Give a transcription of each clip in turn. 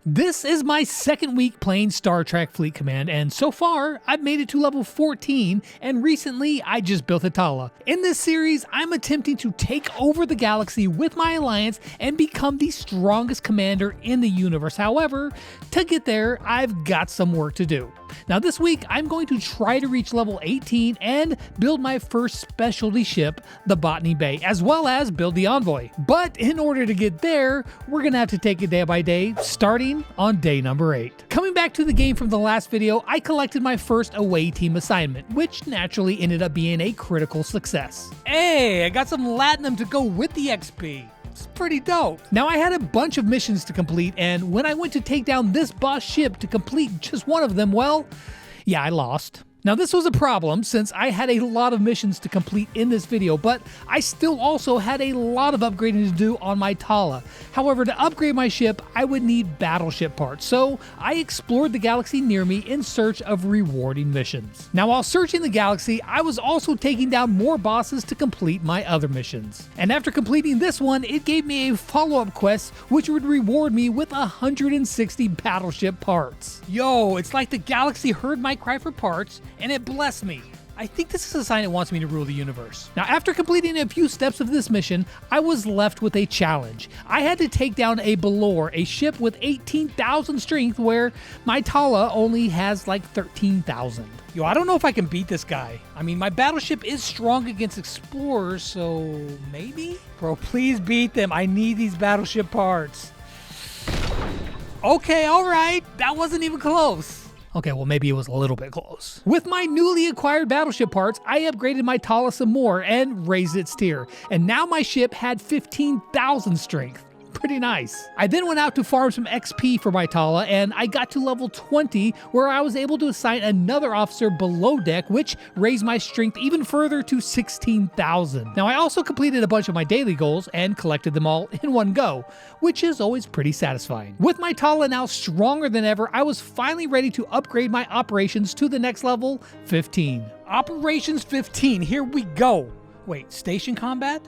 This is my second week playing Star Trek Fleet Command, and so far, I've made it to level 14, and recently, I just built a Tala. In this series, I'm attempting to take over the galaxy with my alliance and become the strongest commander in the universe. However, to get there, I've got some work to do. Now this week, I'm going to try to reach level 18 and build my first specialty ship, the Botany Bay, as well as build the Envoy. But in order to get there, we're gonna have to take it day by day, starting on day number 8. Coming back to the game from the last video, I collected my first away team assignment, which naturally ended up being a critical success. Hey, I got some Latinum to go with the XP. It's pretty dope. Now I had a bunch of missions to complete, and when I went to take down this boss ship to complete just one of them, well, yeah, I lost. Now this was a problem since I had a lot of missions to complete in this video, but I still also had a lot of upgrading to do on my Tala. However, to upgrade my ship, I would need battleship parts, so I explored the galaxy near me in search of rewarding missions. Now while searching the galaxy, I was also taking down more bosses to complete my other missions. And after completing this one, it gave me a follow-up quest which would reward me with 160 battleship parts. Yo, it's like the galaxy heard my cry for parts, and it blessed me. I think this is a sign it wants me to rule the universe. Now, after completing a few steps of this mission, I was left with a challenge. I had to take down a Belor, a ship with 18,000 strength, where my Tala only has like 13,000. Yo, I don't know if I can beat this guy. I mean, my battleship is strong against explorers, so maybe? Bro, please beat them. I need these battleship parts. Okay, all right. That wasn't even close. Okay, well maybe it was a little bit close. With my newly acquired battleship parts, I upgraded my Tala some more and raised its tier. And now my ship had 15,000 strength. Pretty nice. I then went out to farm some XP for my Tala, and I got to level 20, where I was able to assign another officer below deck, which raised my strength even further to 16,000. Now I also completed a bunch of my daily goals and collected them all in one go, which is always pretty satisfying. With my Tala now stronger than ever, I was finally ready to upgrade my operations to the next level, 15. Operations 15, here we go. Wait, station combat?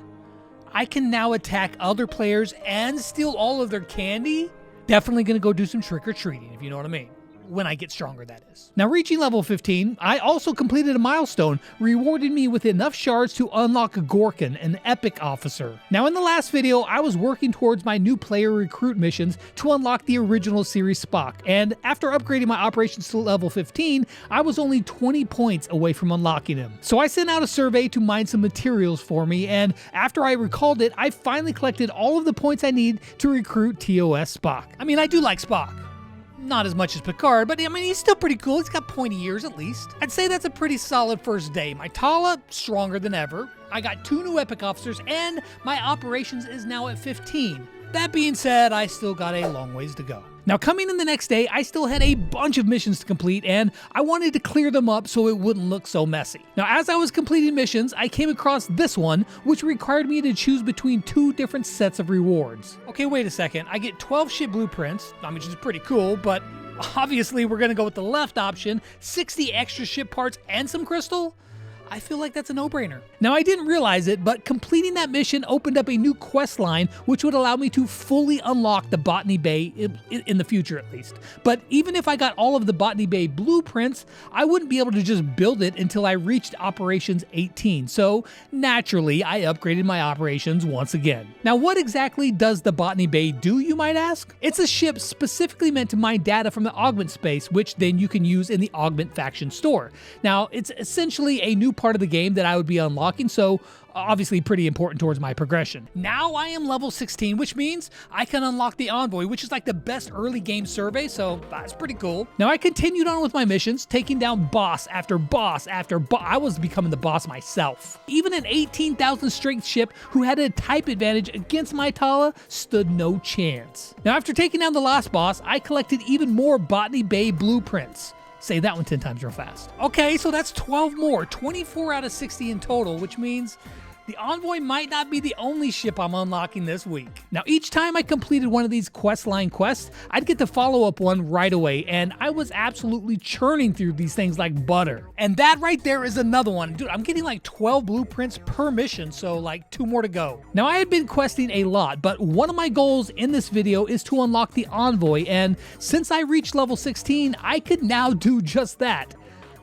I can now attack other players and steal all of their candy? Definitely gonna go do some trick-or-treating, if you know what I mean. When I get stronger, that is. Now, reaching level 15, I also completed a milestone, rewarding me with enough shards to unlock Gorkin, an epic officer. Now, in the last video, I was working towards my new player recruit missions to unlock the original series Spock, and after upgrading my operations to level 15, I was only 20 points away from unlocking him. So I sent out a survey to mine some materials for me, and after I recalled it, I finally collected all of the points I need to recruit TOS Spock. I mean, I do like Spock. Not as much as Picard, but I mean, he's still pretty cool. He's got pointy ears at least. I'd say that's a pretty solid first day. My Tala, stronger than ever. I got 2 new epic officers, and my operations is now at 15. That being said, I still got a long ways to go. Now, coming in the next day, I still had a bunch of missions to complete, and I wanted to clear them up so it wouldn't look so messy. Now, as I was completing missions, I came across this one, which required me to choose between 2 different sets of rewards. Okay, wait a second. I get 12 ship blueprints, which is pretty cool, but obviously we're gonna go with the left option, 60 extra ship parts and some crystal? I feel like that's a no-brainer. Now, I didn't realize it, but completing that mission opened up a new quest line, which would allow me to fully unlock the Botany Bay in the future, at least. But even if I got all of the Botany Bay blueprints, I wouldn't be able to just build it until I reached Operations 18. So naturally, I upgraded my operations once again. Now, what exactly does the Botany Bay do, you might ask? It's a ship specifically meant to mine data from the Augment space, which then you can use in the Augment faction store. Now, it's essentially a new part of the game that I would be unlocking, so obviously pretty important towards my progression. Now I am level 16, which means I can unlock the Envoy, which is like the best early game survey, so that's pretty cool. Now I continued on with my missions, taking down boss after boss after boss. I was becoming the boss myself. Even an 18,000 strength ship who had a type advantage against my Tala stood no chance. Now after taking down the last boss, I collected even more Botany Bay blueprints. Say that one 10 times real fast. Okay, so that's 12 more, 24 out of 60 in total, which means the Envoy might not be the only ship I'm unlocking this week. Now, each time I completed one of these questline quests, I'd get the follow-up one right away, and I was absolutely churning through these things like butter. And that right there is another one. Dude, I'm getting like 12 blueprints per mission, so like 2 more to go. Now, I had been questing a lot, but one of my goals in this video is to unlock the Envoy, and since I reached level 16, I could now do just that.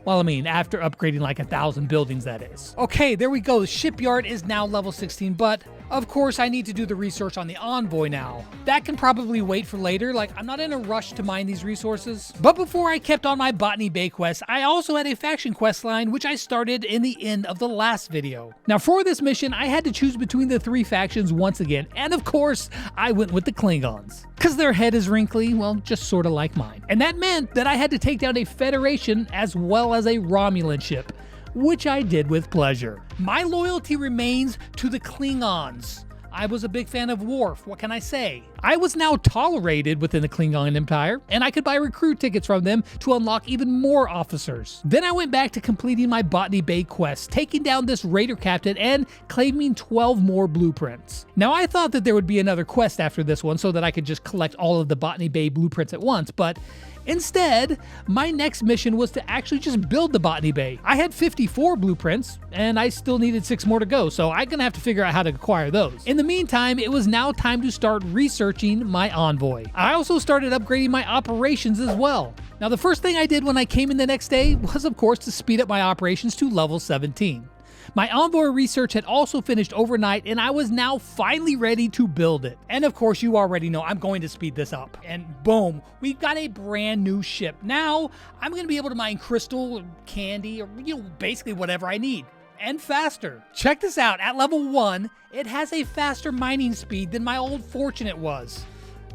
Well, I mean, after upgrading like 1,000 buildings, that is. Okay, there we go. The shipyard is now level 16, but of course I need to do the research on the Envoy now. That can probably wait for later, like I'm not in a rush to mine these resources. But before I kept on my Botany Bay quest, I also had a faction quest line which I started in the end of the last video. Now for this mission, I had to choose between the 3 factions once again, and of course, I went with the Klingons. Cause their head is wrinkly, well, just sorta like mine. And that meant that I had to take down a Federation as well as a Romulan ship, which I did with pleasure. My loyalty remains to the Klingons. I was a big fan of Worf, what can I say? I was now tolerated within the Klingon Empire, and I could buy recruit tickets from them to unlock even more officers. Then I went back to completing my Botany Bay quest, taking down this raider captain and claiming 12 more blueprints. Now I thought that there would be another quest after this one so that I could just collect all of the Botany Bay blueprints at once, but instead, my next mission was to actually just build the Botany Bay. I had 54 blueprints, and I still needed 6 more to go, so I'm gonna have to figure out how to acquire those. In the meantime, it was now time to start researching my Envoy. I also started upgrading my operations as well. Now, the first thing I did when I came in the next day was, of course, to speed up my operations to level 17. My Envoy research had also finished overnight, and I was now finally ready to build it. And of course, you already know I'm going to speed this up. And boom, we've got a brand new ship. Now, I'm going to be able to mine crystal, candy, or basically whatever I need. And faster. Check this out, at level 1, it has a faster mining speed than my old Fortunate was.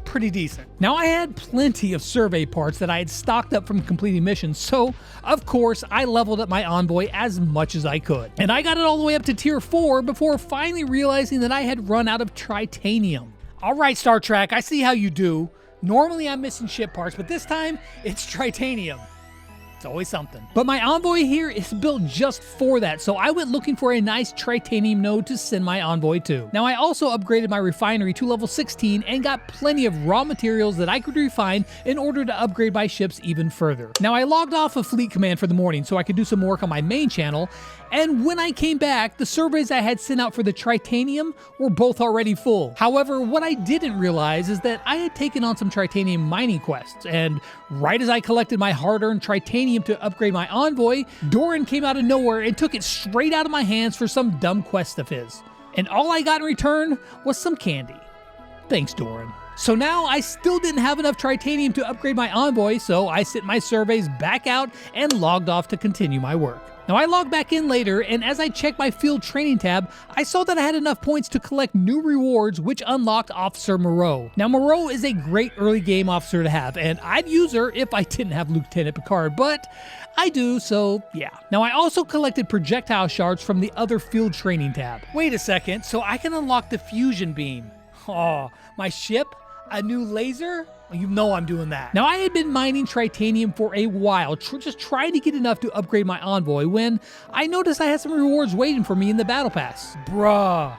Pretty decent. Now I had plenty of survey parts that I had stocked up from completing missions, so of course I leveled up my Envoy as much as I could. And I got it all the way up to tier 4 before finally realizing that I had run out of tritanium. Alright Star Trek, I see how you do. Normally I'm missing ship parts, but this time it's tritanium. It's always something. But my Envoy here is built just for that, so I went looking for a nice tritanium node to send my Envoy to. Now I also upgraded my refinery to level 16 and got plenty of raw materials that I could refine in order to upgrade my ships even further. Now I logged off of Fleet Command for the morning so I could do some work on my main channel, and when I came back, the surveys I had sent out for the tritanium were both already full. However, what I didn't realize is that I had taken on some tritanium mining quests, and right as I collected my hard-earned tritanium to upgrade my Envoy, Doran came out of nowhere and took it straight out of my hands for some dumb quest of his. And all I got in return was some candy. Thanks, Doran. So now I still didn't have enough tritanium to upgrade my Envoy, so I sent my surveys back out and logged off to continue my work. Now I logged back in later, and as I checked my field training tab, I saw that I had enough points to collect new rewards, which unlocked Officer Moreau. Now Moreau is a great early game officer to have, and I'd use her if I didn't have Lieutenant Picard, but I do, so yeah. Now I also collected projectile shards from the other field training tab. Wait a second, so I can unlock the fusion beam. Oh, my ship? A new laser? You know I'm doing that. Now I had been mining tritanium for a while, just trying to get enough to upgrade my Envoy when I noticed I had some rewards waiting for me in the battle pass. Bruh.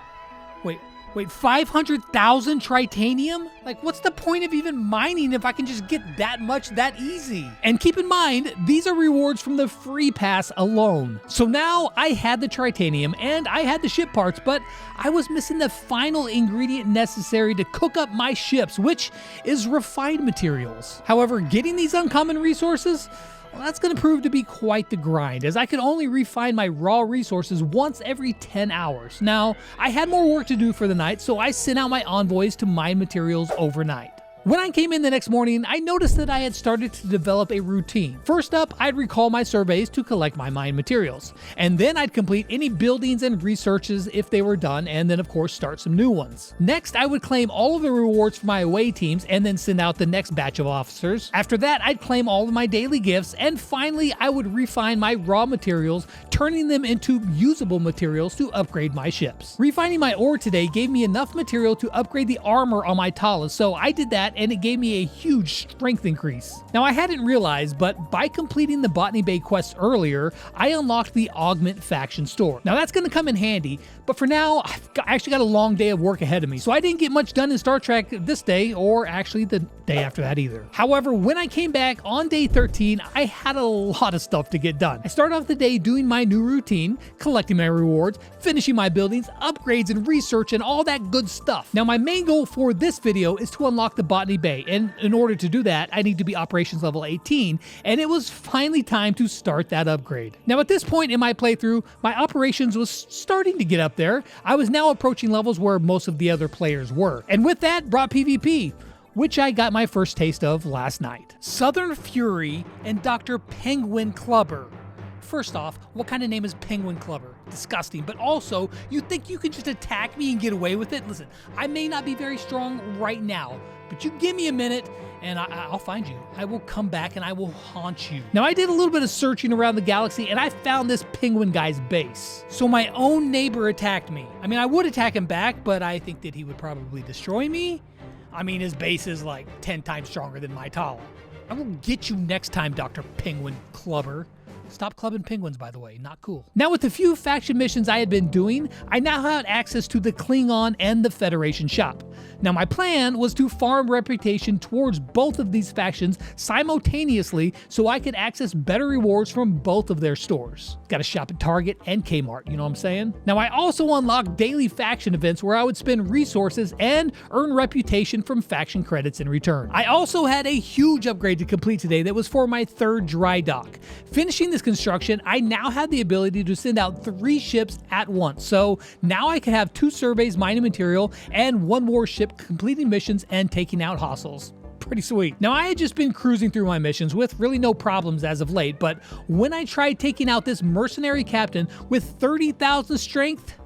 Wait, 500,000 tritanium? Like, what's the point of even mining if I can just get that much that easy? And keep in mind, these are rewards from the free pass alone. So now I had the tritanium and I had the ship parts, but I was missing the final ingredient necessary to cook up my ships, which is refined materials. However, getting these uncommon resources, well, that's going to prove to be quite the grind, as I can only refine my raw resources once every 10 hours. Now, I had more work to do for the night, so I sent out my envoys to mine materials overnight. When I came in the next morning, I noticed that I had started to develop a routine. First up, I'd recall my surveys to collect my mine materials, and then I'd complete any buildings and researches if they were done, and then of course start some new ones. Next, I would claim all of the rewards for my away teams and then send out the next batch of officers. After that, I'd claim all of my daily gifts, and finally I would refine my raw materials, turning them into usable materials to upgrade my ships. Refining my ore today gave me enough material to upgrade the armor on my Talas, so I did that that, and it gave me a huge strength increase. Now, I hadn't realized, but by completing the Botany Bay quest earlier, I unlocked the Augment faction store. Now, that's going to come in handy, but for now, I actually got a long day of work ahead of me, so I didn't get much done in Star Trek this day, or actually the day after that either. However, when I came back on day 13, I had a lot of stuff to get done. I started off the day doing my new routine, collecting my rewards, finishing my buildings, upgrades, and research, and all that good stuff. Now, my main goal for this video is to unlock the Botany Bay, and in order to do that, I need to be operations level 18, and it was finally time to start that upgrade. Now, at this point in my playthrough, my operations was starting to get up there. I was now approaching levels where most of the other players were, and with that brought PvP, which I got my first taste of last night. Southern Fury and Dr. Penguin Clubber. First off, what kind of name is Penguin Clubber? Disgusting, but also, you think you can just attack me and get away with it? Listen, I may not be very strong right now, but you give me a minute and I'll find you. I will come back and I will haunt you. Now, I did a little bit of searching around the galaxy and I found this penguin guy's base. So my own neighbor attacked me. I mean, I would attack him back, but I think that he would probably destroy me. I mean, his base is like 10 times stronger than my Tala. I will get you next time, Dr. Penguin Clubber. Stop clubbing penguins, by the way. Not cool. Now, with the few faction missions I had been doing, I now had access to the Klingon and the Federation shop. Now, my plan was to farm reputation towards both of these factions simultaneously so I could access better rewards from both of their stores. Got to shop at Target and Kmart, you know what I'm saying? Now, I also unlocked daily faction events where I would spend resources and earn reputation from faction credits in return. I also had a huge upgrade to complete today that was for my third dry dock. Finishing this construction, I now had the ability to send out 3 ships at once. So now I can have 2 surveys mining material and 1 more ship completing missions and taking out hostiles. Pretty sweet. Now, I had just been cruising through my missions with really no problems as of late, but when I tried taking out this mercenary captain with 30,000 strength,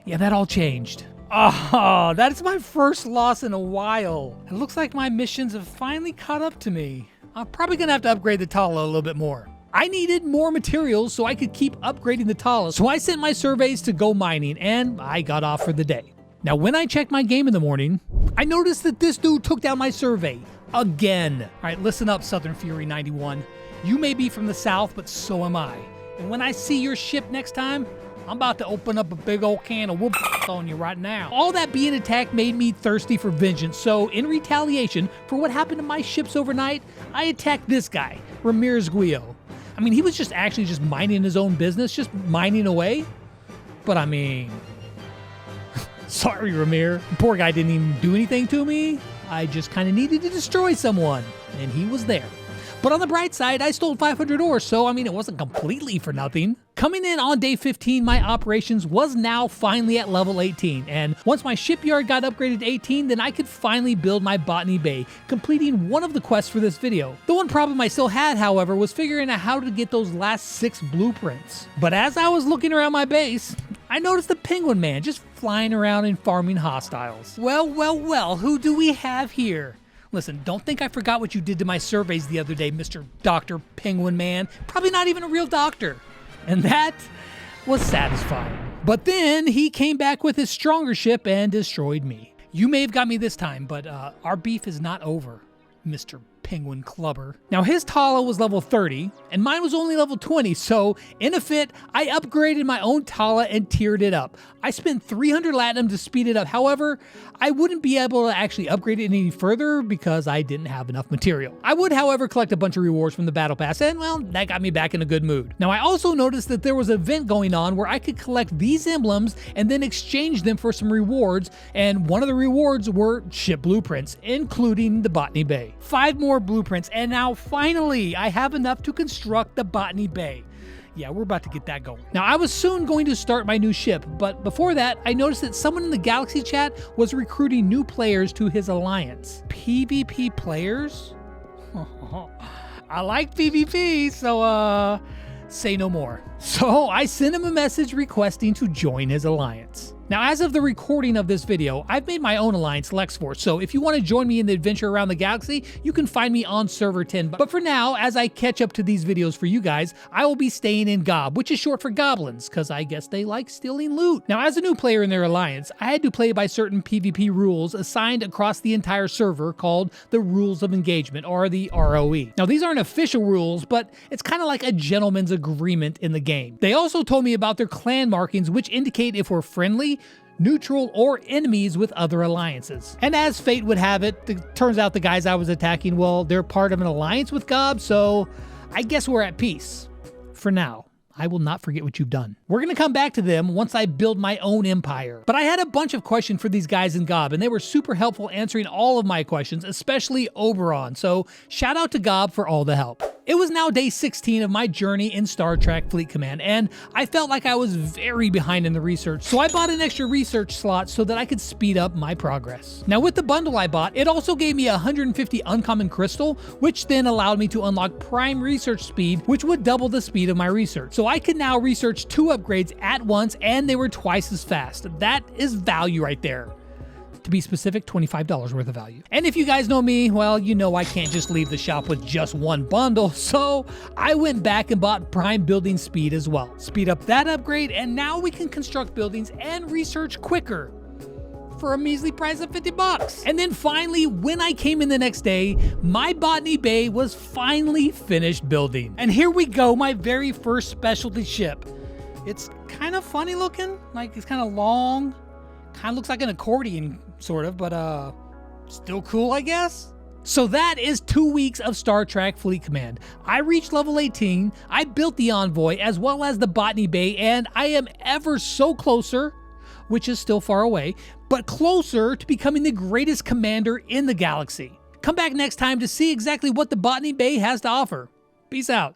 yeah, that all changed. Oh, that's my first loss in a while. It looks like my missions have finally caught up to me. I'm probably gonna have to upgrade the Tala a little bit more. I needed more materials so I could keep upgrading the Tala, so I sent my surveys to go mining, and I got off for the day. Now, when I checked my game in the morning, I noticed that this dude took down my survey again. All right, listen up, Southern Fury 91. You may be from the south, but so am I. And when I see your ship next time, I'm about to open up a big old can of whoop on you right now. All that being attacked made me thirsty for vengeance, so in retaliation for what happened to my ships overnight, I attacked this guy, Ramirez Guillo. I mean, he was just minding his own business, just mining away. But I mean, sorry, Ramir. The poor guy didn't even do anything to me. I just kind of needed to destroy someone, and he was there. But on the bright side, I stole 500 ore, so I mean, it wasn't completely for nothing. Coming in on day 15, my operations was now finally at level 18, and once my shipyard got upgraded to 18, then I could finally build my Botany Bay, completing one of the quests for this video. The one problem I still had, however, was figuring out how to get those last 6 blueprints. But as I was looking around my base, I noticed the Penguin Man just flying around and farming hostiles. Well, who do we have here? Listen, don't think I forgot what you did to my surveys the other day, Mr. Dr. Penguin Man. Probably not even a real doctor. And that was satisfying. But then he came back with his stronger ship and destroyed me. You may have got me this time, but our beef is not over, Mr. Penguin Clubber. Now, his Tala was level 30, and mine was only level 20, so in a fit, I upgraded my own Tala and tiered it up. I spent 300 Latinum to speed it up. However, I wouldn't be able to actually upgrade it any further because I didn't have enough material. I would, however, collect a bunch of rewards from the Battle Pass, and well, that got me back in a good mood. Now, I also noticed that there was an event going on where I could collect these emblems and then exchange them for some rewards, and one of the rewards were ship blueprints, including the Botany Bay. 5 more blueprints, and now finally I have enough to construct the Botany Bay. Yeah, we're about to get that going. Now, I was soon going to start my new ship, but before that, I noticed that someone in the Galaxy chat was recruiting new players to his alliance. PvP players? I like PvP, so say no more. So I sent him a message requesting to join his alliance. Now, as of the recording of this video, I've made my own alliance, LexForce, so if you want to join me in the adventure around the galaxy, you can find me on server 10. But for now, as I catch up to these videos for you guys, I will be staying in Gob, which is short for goblins, because I guess they like stealing loot. Now, as a new player in their alliance, I had to play by certain PvP rules assigned across the entire server called the Rules of Engagement, or the ROE. Now, these aren't official rules, but it's kind of like a gentleman's agreement in the game. They also told me about their clan markings, which indicate if we're friendly, neutral, or enemies with other alliances. And as fate would have it, it turns out the guys I was attacking, well, they're part of an alliance with Gob, so I guess we're at peace. For now. I will not forget what you've done. We're going to come back to them once I build my own empire. But I had a bunch of questions for these guys in Gob, and they were super helpful answering all of my questions, especially Oberon. So shout out to Gob for all the help. It was now day 16 of my journey in Star Trek Fleet Command, and I felt like I was very behind in the research, so I bought an extra research slot so that I could speed up my progress. Now, with the bundle I bought, it also gave me 150 uncommon crystal, which then allowed me to unlock prime research speed, which would double the speed of my research. So I could now research 2 upgrades at once, and they were twice as fast. That is value right there. To be specific, $25 worth of value. And if you guys know me, well, you know I can't just leave the shop with just one bundle, so I went back and bought prime building speed as well. Speed up that upgrade, and now we can construct buildings and research quicker for a measly price of $50. And then finally, when I came in the next day, my botany bay was finally finished building. And here we go, my very first specialty ship. It's kind of funny looking, like it's kind of long, kind of looks like an accordion sort of, but still cool, I guess. So that is 2 weeks of Star Trek Fleet Command. I reached level 18, I built the Envoy as well as the Botany Bay, and I am ever so closer, which is still far away, but closer to becoming the greatest commander in the galaxy. Come back next time to see exactly what the Botany Bay has to offer. Peace out.